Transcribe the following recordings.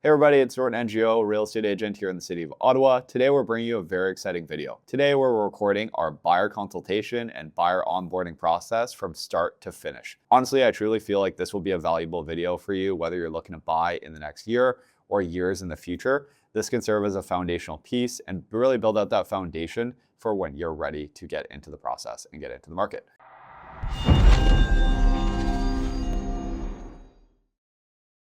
Hey everybody, it's Norton Ngo, real estate agent here in the city of Ottawa. Today we're bringing you a very exciting video. Today we're recording our buyer consultation and buyer onboarding process from start to finish. Honestly, I truly feel like this will be a valuable video for you, whether you're looking to buy in the next year or years in the future. This can serve as a foundational piece and really build out that foundation for when you're ready to get into the process and get into the market.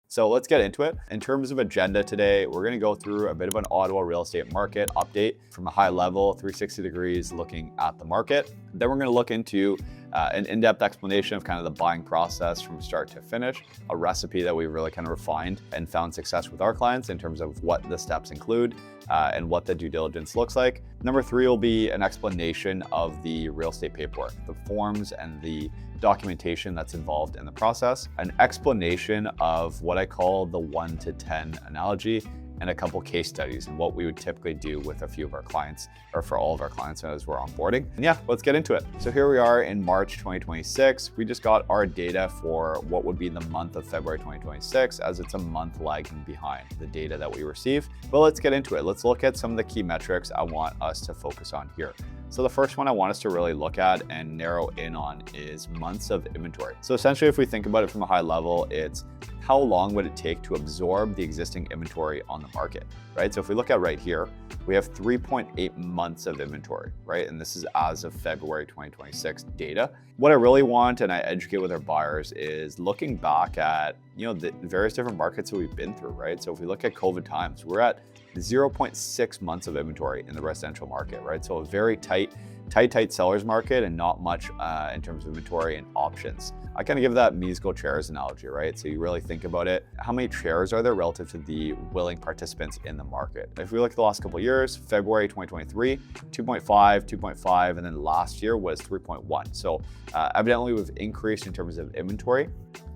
So let's get into it. In terms of agenda today, we're gonna go through a bit of an Ottawa real estate market update from a high level, 360 degrees looking at the market. Then we're gonna look into an in-depth explanation of kind of the buying process from start to finish, a recipe that we really kind of refined and found success with our clients in terms of what the steps include and what the due diligence looks like. Number 3 will be an explanation of the real estate paperwork, the forms and the documentation that's involved in the process, an explanation of what I call the 1 to 10 analogy, and a couple case studies and what we would typically do with a few of our clients, or for all of our clients as we're onboarding. And yeah, let's get into it. So here we are in March 2026. We just got our data for what would be the month of February 2026, as it's a month lagging behind the data that we receive. But let's get into it. Let's look at some of the key metrics I want us to focus on here. So the first one I want us to really look at and narrow in on is months of inventory. So essentially, if we think about it from a high level, it's how long would it take to absorb the existing inventory on the market, right? So if we look at right here, we have 3.8 months of inventory, right? And this is as of February 2026 data. What I really want, and I educate with our buyers, is looking back at, the various different markets that we've been through, right? So if we look at COVID times, we're at 0.6 months of inventory in the residential market, right? So a very tight seller's market and not much in terms of inventory and options. I kind of give that musical chairs analogy, right? So you really think about it, how many chairs are there relative to the willing participants in the market? If we look at the last couple of years, February 2023, 2.5, and then last year was 3.1. So evidently we've increased in terms of inventory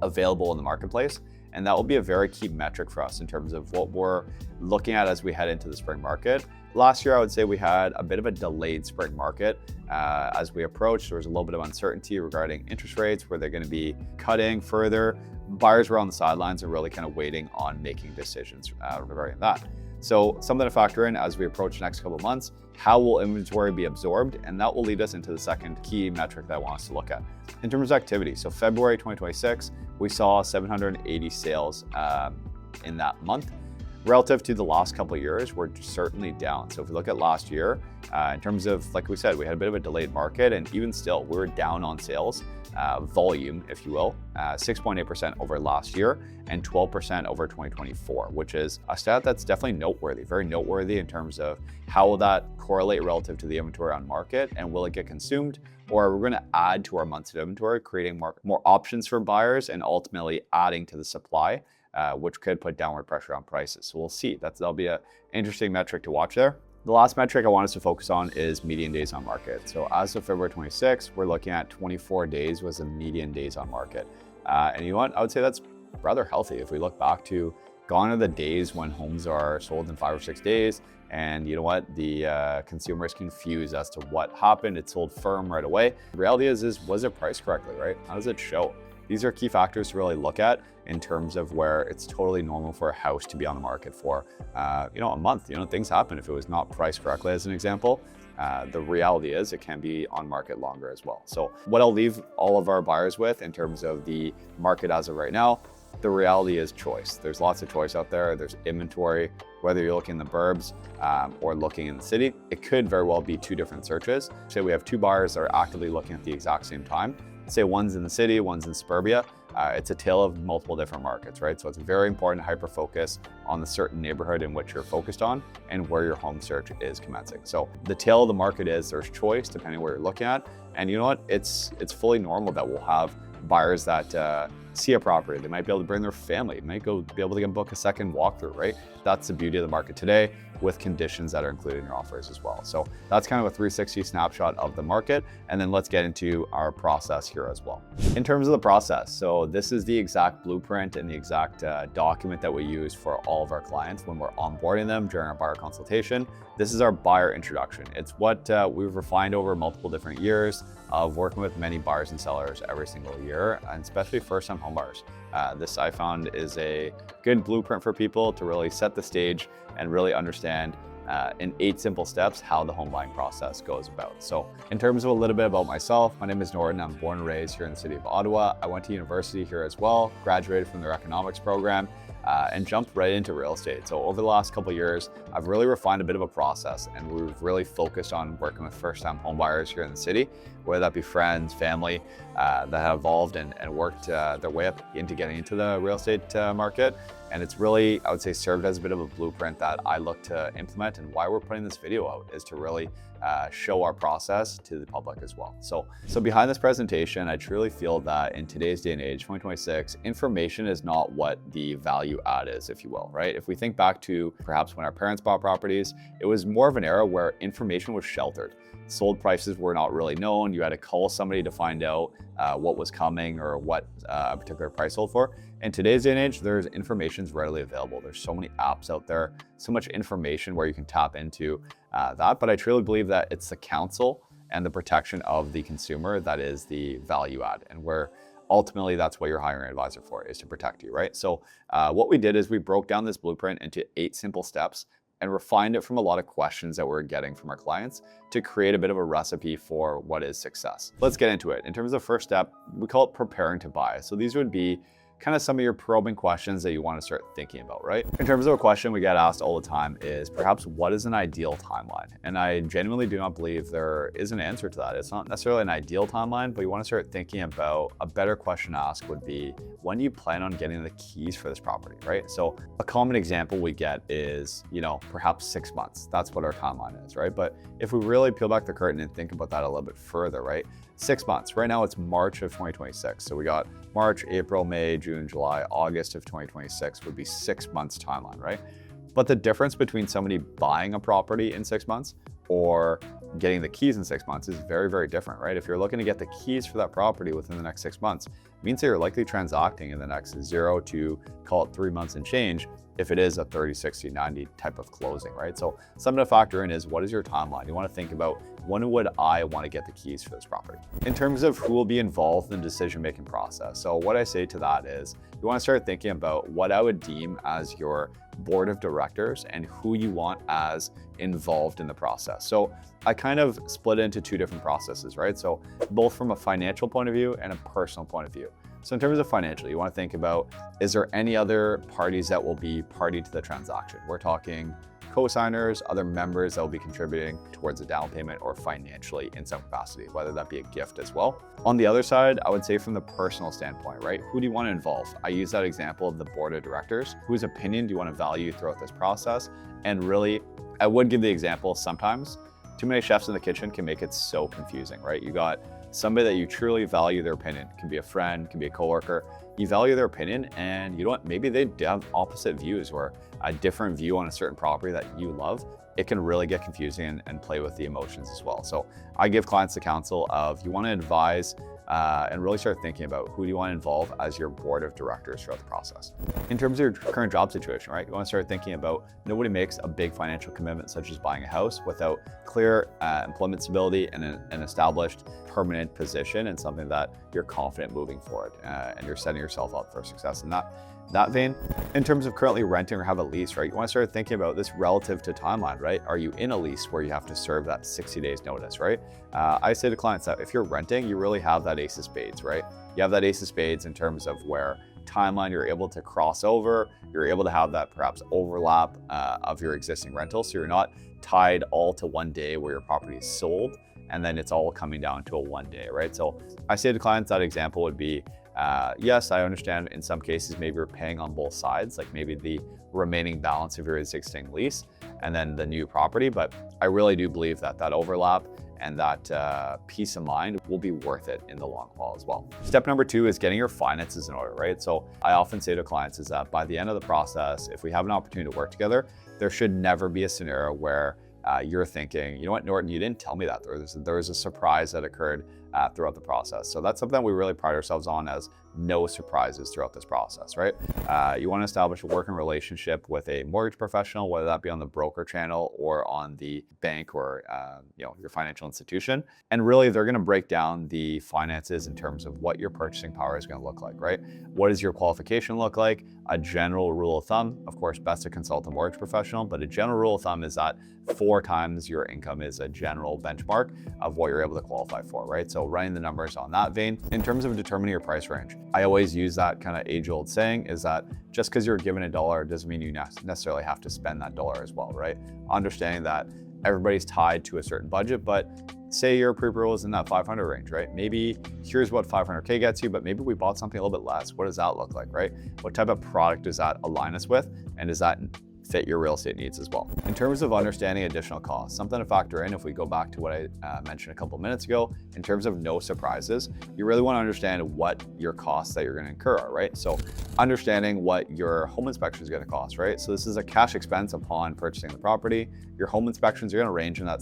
available in the marketplace. And that will be a very key metric for us in terms of what we're looking at as we head into the spring market. Last year, I would say we had a bit of a delayed spring market. As we approached, there was a little bit of uncertainty regarding interest rates, where they're going to be cutting further. Buyers were on the sidelines and really kind of waiting on making decisions regarding that. So something to factor in as we approach the next couple of months, how will inventory be absorbed? And that will lead us into the second key metric that I want us to look at. In terms of activity, so February 2026, we saw 780 sales in that month. Relative to the last couple of years, we're certainly down. So if we look at last year, in terms of, like we said, we had a bit of a delayed market, and even still, we were down on sales volume, if you will, 6.8% over last year and 12% over 2024, which is a stat that's definitely noteworthy, very noteworthy in terms of how will that correlate relative to the inventory on market, and will it get consumed, or are we going to add to our months of inventory, creating more options for buyers and ultimately adding to the supply, which could put downward pressure on prices. So we'll see. That'll be an interesting metric to watch there. The last metric I want us to focus on is median days on market. So as of February 26, we're looking at 24 days was the median days on market. And you know what? I would say that's rather healthy. If we look back to gone are the days when homes are sold in 5 or 6 days, and you know what? The consumer is confused as to what happened. It sold firm right away. The reality is was it priced correctly, right? How does it show? These are key factors to really look at in terms of where it's totally normal for a house to be on the market for, a month. Things happen if it was not priced correctly, as an example. The reality is it can be on market longer as well. So what I'll leave all of our buyers with in terms of the market as of right now, the reality is choice. There's lots of choice out there. There's inventory, whether you're looking in the burbs or looking in the city. It could very well be 2 different searches. Say we have 2 buyers that are actively looking at the exact same time. Say one's in the city, one's in suburbia. It's a tale of multiple different markets, right? So it's very important to hyper-focus on the certain neighborhood in which you're focused on and where your home search is commencing. So the tale of the market is there's choice depending where you're looking at. And you know what? It's fully normal that we'll have buyers that see a property. They might be able to bring their family, might be able to book a second walkthrough, right? That's the beauty of the market today, with conditions that are included in your offers as well. So that's kind of a 360 snapshot of the market. And then let's get into our process here as well. In terms of the process, so this is the exact blueprint and the exact document that we use for all of our clients when we're onboarding them during our buyer consultation. This is our buyer introduction. It's what we've refined over multiple different years of working with many buyers and sellers every single year, and especially first-time home buyers. This I found is a good blueprint for people to really set the stage and really understand in 8 simple steps how the home buying process goes about. So in terms of a little bit about myself, my name is Norton. I'm born and raised here in the city of Ottawa. I went to university here as well, graduated from their economics program, and jumped right into real estate. So over the last couple of years, I've really refined a bit of a process, and we've really focused on working with first-time home buyers here in the city, whether that be friends, family that have evolved and worked their way up into getting into the real estate market. And it's really, I would say, served as a bit of a blueprint that I look to implement, and why we're putting this video out is to really show our process to the public as well. So behind this presentation, I truly feel that in today's day and age, 2026, information is not what the value add is, if you will, right? If we think back to perhaps when our parents bought properties, it was more of an era where information was sheltered. Sold prices were not really known. You had to call somebody to find out what was coming or what a particular price sold for. In today's day and age, there's information's readily available. There's so many apps out there, so much information where you can tap into that. But I truly believe that it's the counsel and the protection of the consumer that is the value add, and where ultimately that's what you're hiring an advisor for, is to protect you, right? So what we did is we broke down this blueprint into 8 simple steps and refined it from a lot of questions that we're getting from our clients to create a bit of a recipe for what is success. Let's get into it. In terms of the first step, we call it preparing to buy. So these would be kind of some of your probing questions that you want to start thinking about, right? In terms of a question we get asked all the time is perhaps what is an ideal timeline? And I genuinely do not believe there is an answer to that. It's not necessarily an ideal timeline, but you want to start thinking about a better question to ask would be, when do you plan on getting the keys for this property, right? So a common example we get is, perhaps 6 months. That's what our timeline is, right? But if we really peel back the curtain and think about that a little bit further, right? 6 months. Right now it's March of 2026. So we got March, April, May, June, July, August of 2026 would be 6 months timeline, right? But the difference between somebody buying a property in 6 months or getting the keys in 6 months is very, very different, right? If you're looking to get the keys for that property within the next 6 months, it means that you're likely transacting in the next 0 to call it 3 months and change, if it is a 30, 60, 90 type of closing, right? So something to factor in is, what is your timeline? You want to think about, when would I want to get the keys for this property? In terms of who will be involved in the decision-making process. So what I say to that is, you want to start thinking about what I would deem as your board of directors and who you want as involved in the process. So I kind of split it into 2 different processes, right? So both from a financial point of view and a personal point of view. So in terms of financial, you want to think about, is there any other parties that will be party to the transaction? We're talking co-signers, other members that will be contributing towards a down payment or financially in some capacity, whether that be a gift as well. On the other side, I would say from the personal standpoint, right? Who do you want to involve? I use that example of the board of directors. Whose opinion do you want to value throughout this process? And really, I would give the example, sometimes too many chefs in the kitchen can make it so confusing, right? You got somebody that you truly value their opinion. It can be a friend, can be a coworker. You value their opinion, and maybe they have opposite views or a different view on a certain property that you love. It can really get confusing and play with the emotions as well. So I give clients the counsel of, you want to advise and really start thinking about, who do you want to involve as your board of directors throughout the process. In terms of your current job situation, right? You want to start thinking about, nobody makes a big financial commitment such as buying a house without clear employment stability and an established permanent position, and something that you're confident moving forward, and you're setting yourself up for success in that vein. In terms of currently renting or have a lease, right? You want to start thinking about this relative to timeline, right? Are you in a lease where you have to serve that 60 days notice, right? I say to clients that if you're renting, you really have that ace of spades, right? You have that ace of spades in terms of where timeline you're able to cross over, you're able to have that perhaps overlap of your existing rental. So you're not tied all to one day where your property is sold, and then it's all coming down to a one day, right? So I say to clients that example would be, yes, I understand in some cases maybe you're paying on both sides, like maybe the remaining balance of your existing lease and then the new property, but I really do believe that that overlap and that peace of mind will be worth it in the long haul as well. Step number 2 is getting your finances in order, right? So I often say to clients is that by the end of the process, if we have an opportunity to work together, there should never be a scenario where you're thinking, you know what, Norton, you didn't tell me that. There was a surprise that occurred throughout the process. So that's something that we really pride ourselves on as no surprises throughout this process, right? You want to establish a working relationship with a mortgage professional, whether that be on the broker channel or on the bank or your financial institution. And really, they're going to break down the finances in terms of what your purchasing power is going to look like, right? What does your qualification look like? A general rule of thumb, of course, best to consult a mortgage professional, but a general rule of thumb is that 4 times your income is a general benchmark of what you're able to qualify for, right? So running the numbers on that vein. In terms of determining your price range, I always use that kind of age-old saying is that just because you're given $1 doesn't mean you necessarily have to spend that $1 as well, right? Understanding that everybody's tied to a certain budget, but say your pre-approval is in that 500 range, right? Maybe here's what 500K gets you, but maybe we bought something a little bit less. What does that look like, right? What type of product does that align us with? And does that fit your real estate needs as well? In terms of understanding additional costs, something to factor in if we go back to what I mentioned a couple of minutes ago, in terms of no surprises, you really want to understand what your costs that you're going to incur are, right? So understanding what your home inspection is going to cost, right? So this is a cash expense upon purchasing the property. Your home inspections are going to range in that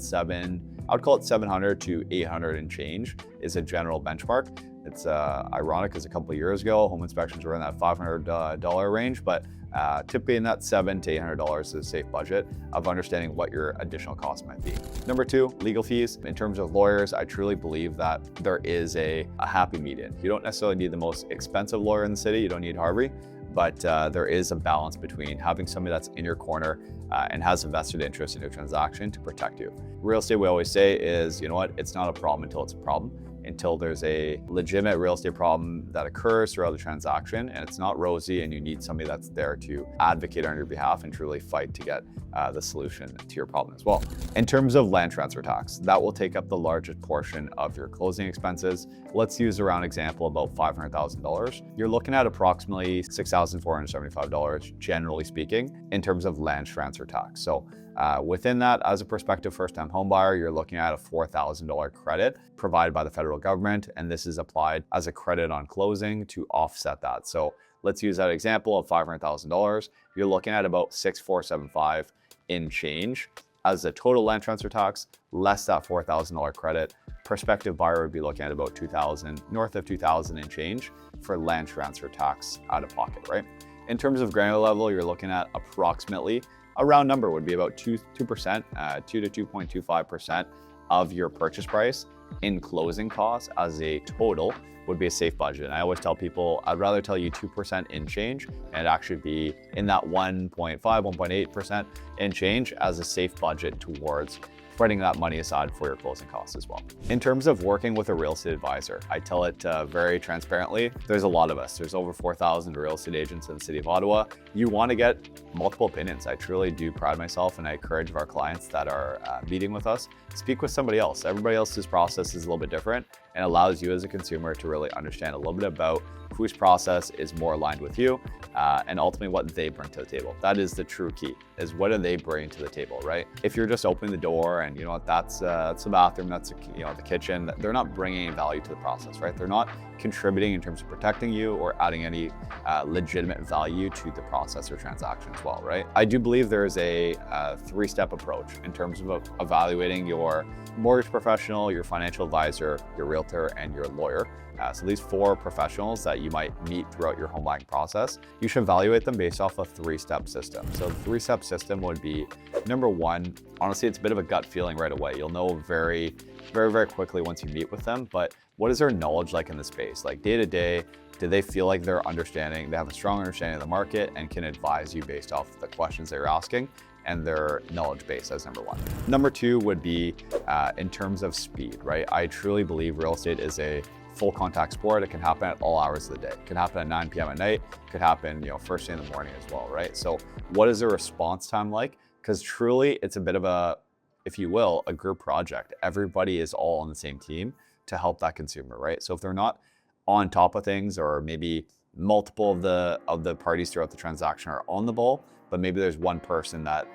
I would call it 700 to 800 and change is a general benchmark. It's ironic because a couple of years ago, home inspections were in that $500 range, but typically in that $700 to $800 is a safe budget of understanding what your additional costs might be. Number 2, legal fees. In terms of lawyers, I truly believe that there is a happy median. You don't necessarily need the most expensive lawyer in the city. You don't need Harvey, but there is a balance between having somebody that's in your corner and has a vested interest in your transaction to protect you. Real estate, we always say is, you know what, it's not a problem until it's a problem. Until there's a legitimate real estate problem that occurs throughout the transaction and it's not rosy and you need somebody that's there to advocate on your behalf and truly fight to get the solution to your problem as well. In terms of land transfer tax, that will take up the largest portion of your closing expenses. Let's use a round example about $500,000. You're looking at approximately $6,475, generally speaking, in terms of land transfer tax. So within that, as a prospective first-time homebuyer, you're looking at a $4,000 credit provided by the federal government, and this is applied as a credit on closing to offset that. So let's use that example of $500,000. You're looking at about $6,475 in change as the total land transfer tax, less that $4,000 credit. Prospective buyer would be looking at about $2,000, north of $2,000 in change for land transfer tax out of pocket, right? In terms of granular level, you're looking at approximately a round number would be about 2% to 2.25% of your purchase price in closing costs as a total would be a safe budget. And I always tell people, I'd rather tell you 2% in change and actually be in that 1.5, 1.8% in change as a safe budget towards putting that money aside for your closing costs as well. In terms of working with a real estate advisor, I tell it very transparently, there's a lot of us. There's over 4,000 real estate agents in the city of Ottawa. You want to get multiple opinions. I truly do pride myself and I encourage our clients that are meeting with us, speak with somebody else. Everybody else's process is a little bit different and allows you as a consumer to really understand a little bit about whose process is more aligned with you and ultimately what they bring to the table. That is the true key, is what do they bring to the table, right? If you're just opening the door and you know what, that's the bathroom, that's the kitchen, they're not bringing any value to the process, right? They're not contributing in terms of protecting you or adding any legitimate value to the process or transaction as well, right? I do believe there is a 3-step approach in terms of evaluating your mortgage professional, your financial advisor, your realtor, and your lawyer. So these 4 professionals that you might meet throughout your home buying process, you should evaluate them based off a 3-step system. So the 3-step system would be, number 1, honestly, it's a bit of a gut feeling right away. You'll know very, very, very quickly once you meet with them, but what is their knowledge like in the space? Like day to day, do they feel like they're understanding, they have a strong understanding of the market and can advise you based off the questions they're asking and their knowledge base as number 1. Number 2 would be in terms of speed, right? I truly believe real estate is a full contact sport. It can happen at all hours of the day. It can happen at 9 p.m. at night. It could happen, first thing in the morning as well, right? So what is the response time like? Because truly it's a bit of a, if you will, a group project. Everybody is all on the same team to help that consumer, right? So if they're not on top of things, or maybe multiple of the parties throughout the transaction are on the ball, but maybe there's one person that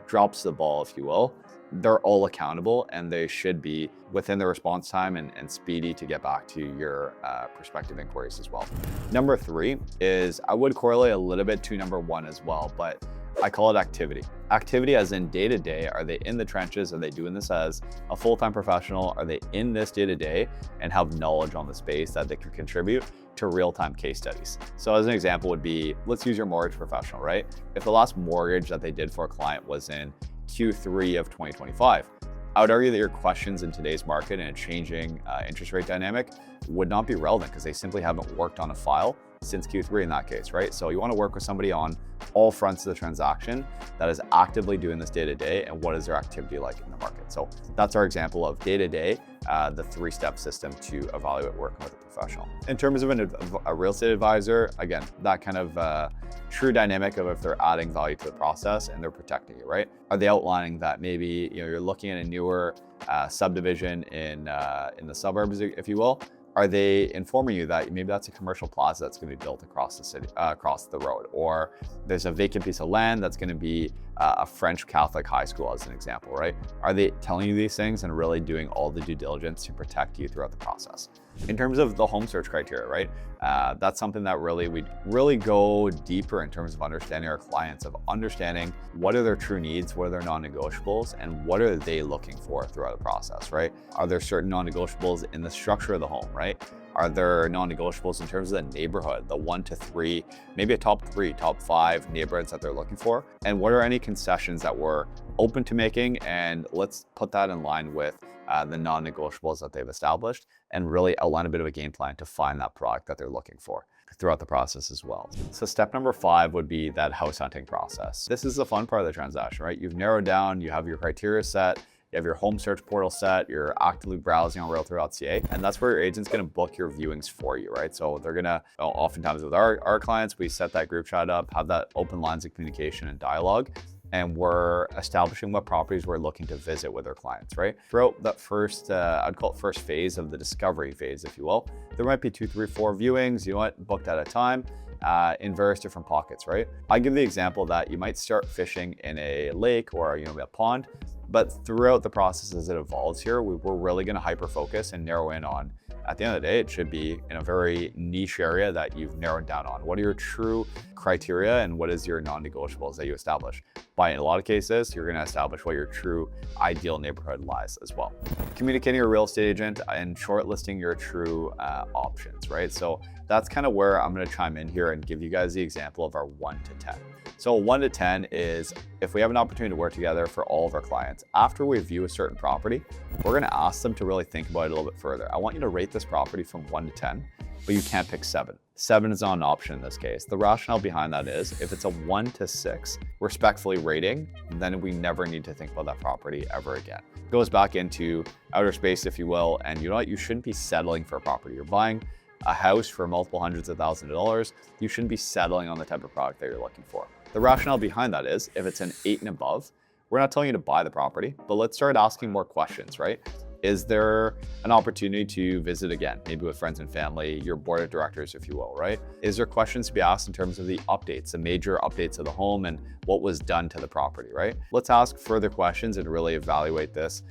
drops the ball, if you will, they're all accountable and they should be within the response time and speedy to get back to your prospective inquiries as well. Number 3 is, I would correlate a little bit to number 1 as well, but I call it activity. Activity as in day to day. Are they in the trenches? Are they doing this as a full-time professional? Are they in this day to day and have knowledge on the space that they can contribute to real-time case studies. So as an example would be, let's use your mortgage professional, right? If the last mortgage that they did for a client was in Q3 of 2025, I would argue that your questions in today's market and a changing interest rate dynamic would not be relevant because they simply haven't worked on a file since Q3 in that case, right? So you want to work with somebody on all fronts of the transaction that is actively doing this day to day and what is their activity like in the market. So that's our example of day to day, the 3-step system to evaluate working with a professional. In terms of a real estate advisor, again, that kind of true dynamic of if they're adding value to the process and they're protecting you, right? Are they outlining that maybe you're looking at a newer subdivision in the suburbs, if you will? Are they informing you that maybe that's a commercial plaza that's going to be built across the city, across the road, or there's a vacant piece of land that's going to be a French Catholic high school, as an example, right? Are they telling you these things and really doing all the due diligence to protect you throughout the process? In terms of the home search criteria, right? That's something that we really go deeper in terms of understanding our clients, of understanding what are their true needs, what are their non-negotiables, and what are they looking for throughout the process, right? Are there certain non-negotiables in the structure of the home, right? Are there non-negotiables in terms of the neighborhood, the 1 to 3, maybe a top 3, top 5 neighborhoods that they're looking for? And what are any concessions that we're open to making? And let's put that in line with the non-negotiables that they've established and really outline a bit of a game plan to find that product that they're looking for throughout the process as well. So step number 5 would be that house hunting process. This is the fun part of the transaction, right? You've narrowed down, you have your criteria set, you have your home search portal set, you're actively browsing on realtor.ca, and that's where your agent's gonna book your viewings for you, right? So they're gonna, oftentimes with our clients, we set that group chat up, have that open lines of communication and dialogue, and we're establishing what properties we're looking to visit with our clients, right? Throughout that first, I'd call it first phase of the discovery phase, if you will, there might be 2, 3, 4 viewings, you know what, booked at a time, in various different pockets, right? I give the example that you might start fishing in a lake or a pond, but throughout the process as it evolves here, we're really gonna hyper focus and narrow in on, at the end of the day, it should be in a very niche area that you've narrowed down on. What are your true criteria and what is your non-negotiables that you establish? By in a lot of cases, you're gonna establish what your true ideal neighborhood lies as well. Communicating with a real estate agent and shortlisting your true options, right? So that's kind of where I'm gonna chime in here and give you guys the example of our 1 to 10. So 1 to 10 is if we have an opportunity to work together for all of our clients, after we view a certain property, we're gonna ask them to really think about it a little bit further. I want you to rate this property from 1 to 10, but you can't pick 7. 7 is not an option in this case. The rationale behind that is if it's a 1 to 6 respectfully rating, then we never need to think about that property ever again. It goes back into outer space, if you will, and you know what? You shouldn't be settling for a property. You're buying a house for multiple hundreds of thousands of dollars. You shouldn't be settling on the type of product that you're looking for. The rationale behind that is if it's an 8 and above, we're not telling you to buy the property, but let's start asking more questions, right? Is there an opportunity to visit again, maybe with friends and family, your board of directors, if you will, right? Is there questions to be asked in terms of the updates, the major updates of the home and what was done to the property, right? Let's ask further questions and really evaluate this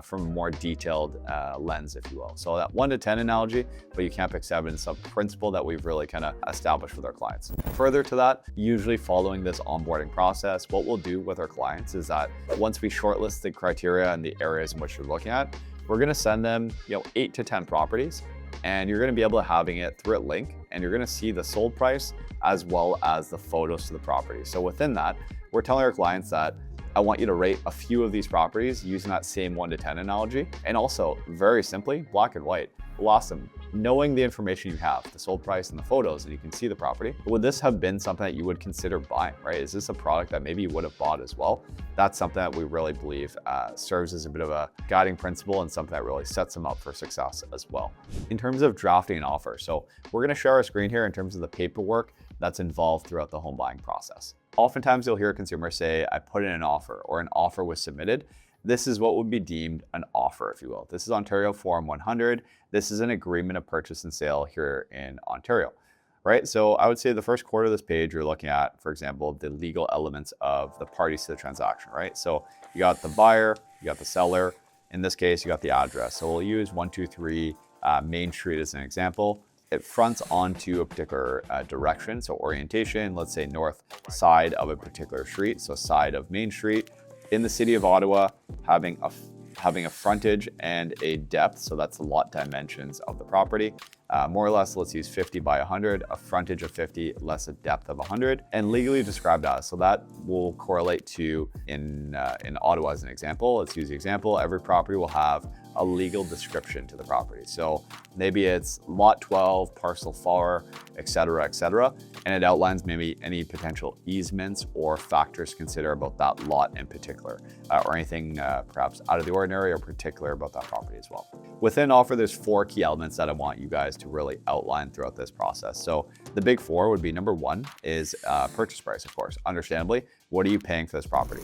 from a more detailed lens, if you will. So that 1 to 10 analogy, but you can't pick 7 is a principle that we've really kind of established with our clients. Further to that, usually following this onboarding process, what we'll do with our clients is that once we shortlist the criteria and the areas in which we're looking at, we're gonna send them 8 to 10 properties, and you're gonna be able to having it through a link, and you're gonna see the sold price as well as the photos to the property. So within that, we're telling our clients that I want you to rate a few of these properties using that same 1 to 10 analogy. And also, very simply, black and white. We'll ask them, knowing the information you have, the sold price and the photos, and you can see the property, would this have been something that you would consider buying, right? Is this a product that maybe you would have bought as well? That's something that we really believe serves as a bit of a guiding principle and something that really sets them up for success as well. In terms of drafting an offer, so we're gonna share our screen here in terms of the paperwork that's involved throughout the home buying process. Oftentimes you'll hear a consumer say, I put in an offer or an offer was submitted. This is what would be deemed an offer, if you will. This is Ontario Form 100. This is an agreement of purchase and sale here in Ontario, right? So I would say the first quarter of this page, you're looking at, for example, the legal elements of the parties to the transaction, right? So you got the buyer, you got the seller. In this case, you got the address. So we'll use 123 Main Street as an example. It fronts onto a particular direction, so orientation, let's say north side of a particular street, so side of Main Street. In the city of Ottawa, having a frontage and a depth, so that's the lot dimensions of the property. more or less, let's use 50 by 100, a frontage of 50, less a depth of 100, and legally described as. So that will correlate to in Ottawa as an example. Let's use the example. Every property will have a legal description to the property. So maybe it's lot 12, parcel 4, etc., and it outlines maybe any potential easements or factors to consider about that lot in particular, or anything perhaps out of the ordinary or particular about that property as well. Within offer, there's 4 key elements that I want you guys to really outline throughout this process. So the big 4 would be, number 1 is purchase price, of course. Understandably, what are you paying for this property?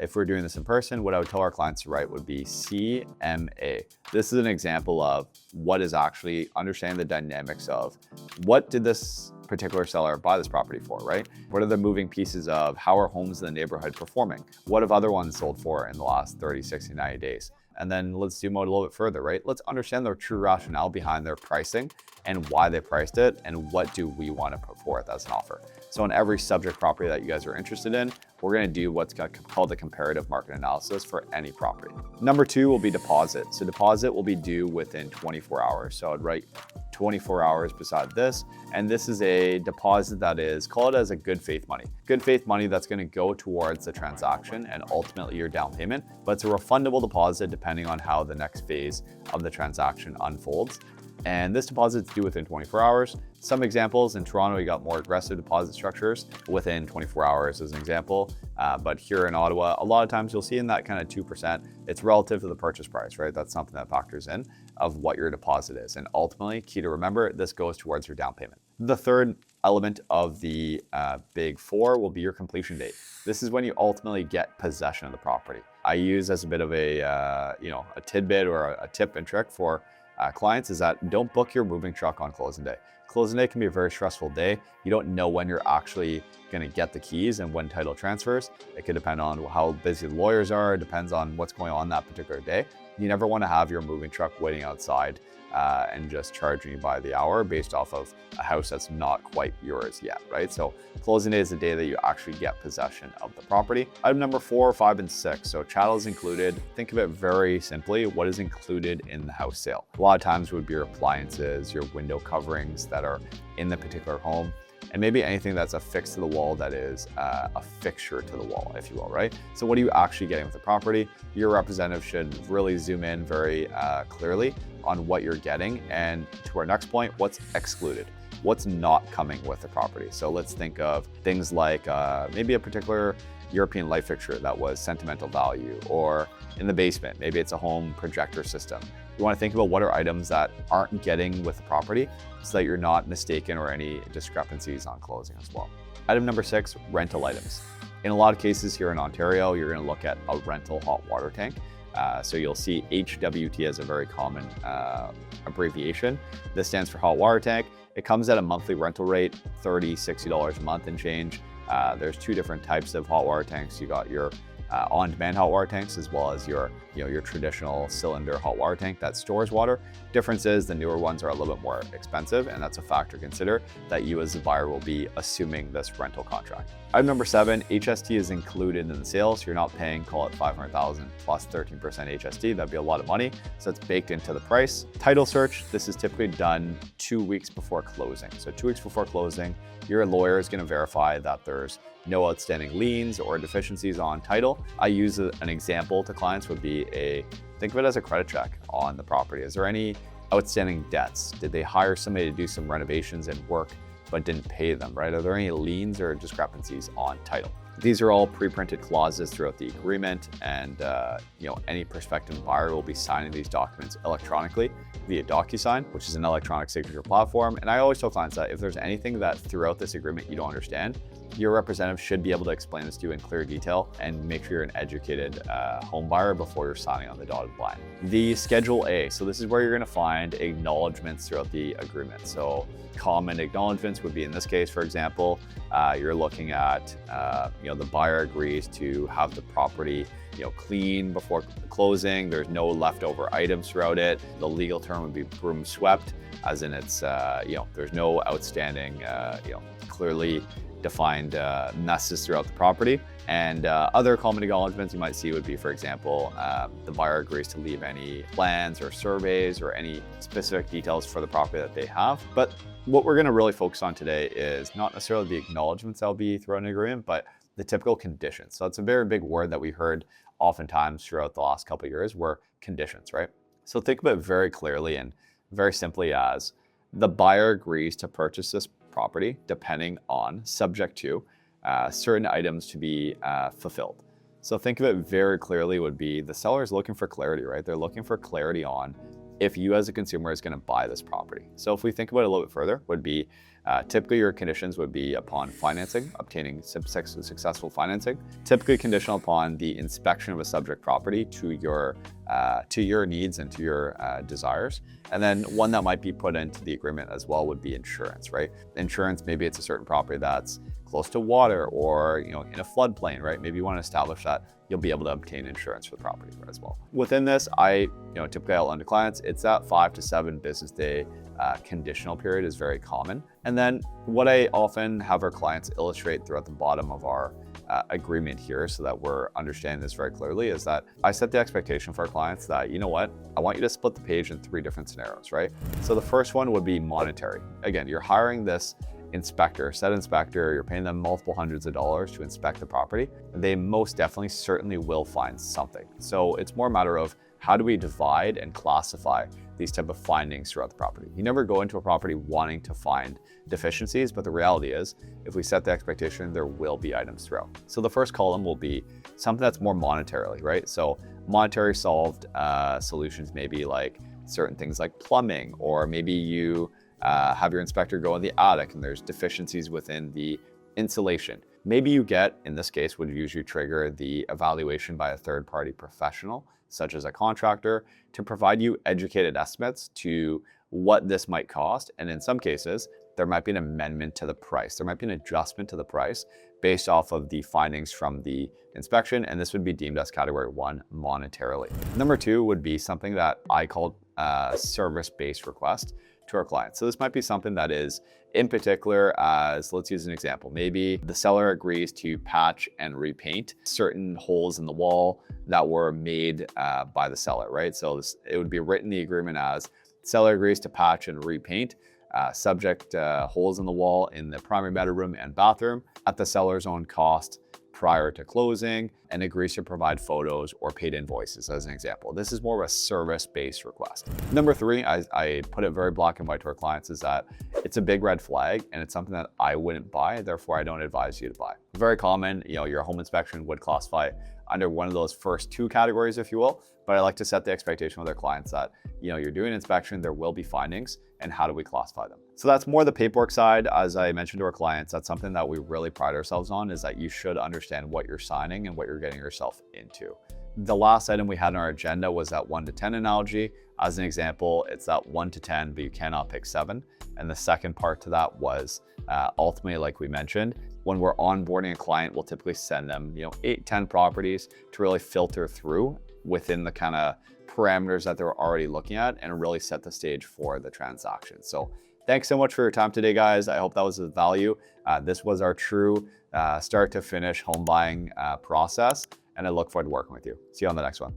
If we're doing this in person, what I would tell our clients to write would be CMA. This is an example of what is actually understanding the dynamics of what did this particular seller buy this property for, right? What are the moving pieces of how are homes in the neighborhood performing? What have other ones sold for in the last 30, 60, 90 days? And then let's zoom out a little bit further, right? Let's understand the true rationale behind their pricing and why they priced it and what do we want to put forth as an offer. So on every subject property that you guys are interested in, we're going to do what's called the comparative market analysis for any property. Number 2 will be deposit. So deposit will be due within 24 hours. So I'd write 24 hours beside this. And this is a deposit that is, call it as a good faith money. Good faith money that's going to go towards the transaction and ultimately your down payment, but it's a refundable deposit depending on how the next phase of the transaction unfolds. And this deposit is due within 24 hours. Some examples, in Toronto, you got more aggressive deposit structures within 24 hours as an example. But here in Ottawa, a lot of times you'll see in that kind of 2%, it's relative to the purchase price, right? That's something that factors in of what your deposit is. And ultimately, key to remember, this goes towards your down payment. The third element of the big 4 will be your completion date. This is when you ultimately get possession of the property. I use as a bit of a tidbit or a tip and trick for clients is that don't book your moving truck on closing day. Closing day can be a very stressful day. You don't know when you're actually going to get the keys and when title transfers. It could depend on how busy the lawyers are. It depends on what's going on that particular day. You never want to have your moving truck waiting outside and just charging you by the hour based off of a house that's not quite yours yet, right? So closing day is the day that you actually get possession of the property. Item number 4, 5, and 6. So chattel is included. Think of it very simply. What is included in the house sale? A lot of times it would be your appliances, your window coverings that are in the particular home, and maybe anything that's affixed to the wall that is a fixture to the wall, if you will, right? So what are you actually getting with the property? Your representative should really zoom in very clearly on what you're getting. And to our next point, what's excluded? What's not coming with the property? So let's think of things like maybe a particular European light fixture that was sentimental value, or in the basement, maybe it's a home projector system. You want to think about what are items that aren't getting with the property so that you're not mistaken or any discrepancies on closing as well. Item number 6, rental items. In a lot of cases here in Ontario, you're going to look at a rental hot water tank. So you'll see HWT as a very common abbreviation. This stands for hot water tank. It comes at a monthly rental rate, $30, $60 a month and change. There's 2 different types of hot water tanks. You got your on-demand hot water tanks, as well as your traditional cylinder hot water tank that stores water. Difference is the newer ones are a little bit more expensive, and that's a factor to consider that you as the buyer will be assuming this rental contract. Item number 7, HST is included in the sale, so you're not paying, call it $500,000 plus 13% HST. That'd be a lot of money, so it's baked into the price. Title search, this is typically done 2 weeks before closing. So 2 weeks before closing, your lawyer is going to verify that there's no outstanding liens or deficiencies on title. I use an example to clients would be think of it as a credit check on the property. Is there any outstanding debts? Did they hire somebody to do some renovations and work but didn't pay them, right? Are there any liens or discrepancies on title? These are all pre-printed clauses throughout the agreement, and any prospective buyer will be signing these documents electronically via DocuSign, which is an electronic signature platform. And I always tell clients that if there's anything that throughout this agreement you don't understand, your representative should be able to explain this to you in clear detail and make sure you're an educated home buyer before you're signing on the dotted line. The Schedule A, so this is where you're going to find acknowledgements throughout the agreement. So common acknowledgements would be, in this case, for example, you're looking at, the buyer agrees to have the property, clean before closing. There's no leftover items throughout it. The legal term would be broom swept, as in it's, there's no outstanding, clearly defined messes throughout the property. And other common acknowledgements you might see would be, for example, the buyer agrees to leave any plans or surveys or any specific details for the property that they have. But what we're going to really focus on today is not necessarily the acknowledgements that will be throughout an agreement, but the typical conditions. So it's a very big word that we heard oftentimes throughout the last couple of years were conditions, right? So think about it very clearly and very simply as the buyer agrees to purchase this property depending on, subject to, certain items to be fulfilled. So think of it very clearly would be the seller is looking for clarity, right? They're looking for clarity on if you as a consumer is going to buy this property. So if we think about it a little bit further, would be typically your conditions would be upon financing, obtaining successful financing, typically conditional upon the inspection of a subject property to your needs and to your desires. And then one that might be put into the agreement as well would be insurance, right? Insurance, maybe it's a certain property that's close to water or in a floodplain, right? Maybe you want to establish that you'll be able to obtain insurance for the property as well. Within this, I typically outline to clients, it's that 5 to 7 business day conditional period is very common. And then what I often have our clients illustrate throughout the bottom of our agreement here so that we're understanding this very clearly is that I set the expectation for our clients that, you know what, I want you to split the page in 3 different scenarios, right? So the first one would be monetary. Again, you're hiring this said inspector, you're paying them multiple hundreds of dollars to inspect the property. They most definitely certainly will find something. So it's more a matter of how do we divide and classify these type of findings throughout the property. You never go into a property wanting to find deficiencies, but the reality is if we set the expectation, there will be items throughout. So the first column will be something that's more monetarily, right? So monetary solved solutions, maybe like certain things like plumbing, or maybe you have your inspector go in the attic and there's deficiencies within the insulation. Maybe you get, in this case, would usually trigger the evaluation by a third-party professional, such as a contractor, to provide you educated estimates to what this might cost. And in some cases, there might be an amendment to the price. There might be an adjustment to the price based off of the findings from the inspection, and this would be deemed as category 1 monetarily. Number 2 would be something that I call service-based request to our clients. So this might be something that is in particular as, let's use an example. Maybe the seller agrees to patch and repaint certain holes in the wall that were made by the seller, right? So it would be written in the agreement as seller agrees to patch and repaint subject holes in the wall in the primary bedroom and bathroom at the seller's own cost prior to closing, and agrees to provide photos or paid invoices as an example. This is more of a service-based request. Number 3, I put it very black and white to our clients, is that it's a big red flag and it's something that I wouldn't buy, therefore I don't advise you to buy. Very common, your home inspection would classify under one of those first 2 categories, if you will, but I like to set the expectation with our clients that, you're doing an inspection, there will be findings, and how do we classify them? So that's more the paperwork side. As I mentioned to our clients, that's something that we really pride ourselves on, is that you should understand what you're signing and what you're getting yourself into. The last item we had on our agenda was that 1 to 10 analogy. As an example, it's that 1 to 10, but you cannot pick 7. And the second part to that was ultimately, like we mentioned, when we're onboarding a client, we'll typically send them, 8, 10 properties to really filter through within the kind of parameters that they're already looking at and really set the stage for the transaction. So thanks so much for your time today, guys. I hope that was of value. This was our true start to finish home buying process, and I look forward to working with you. See you on the next one.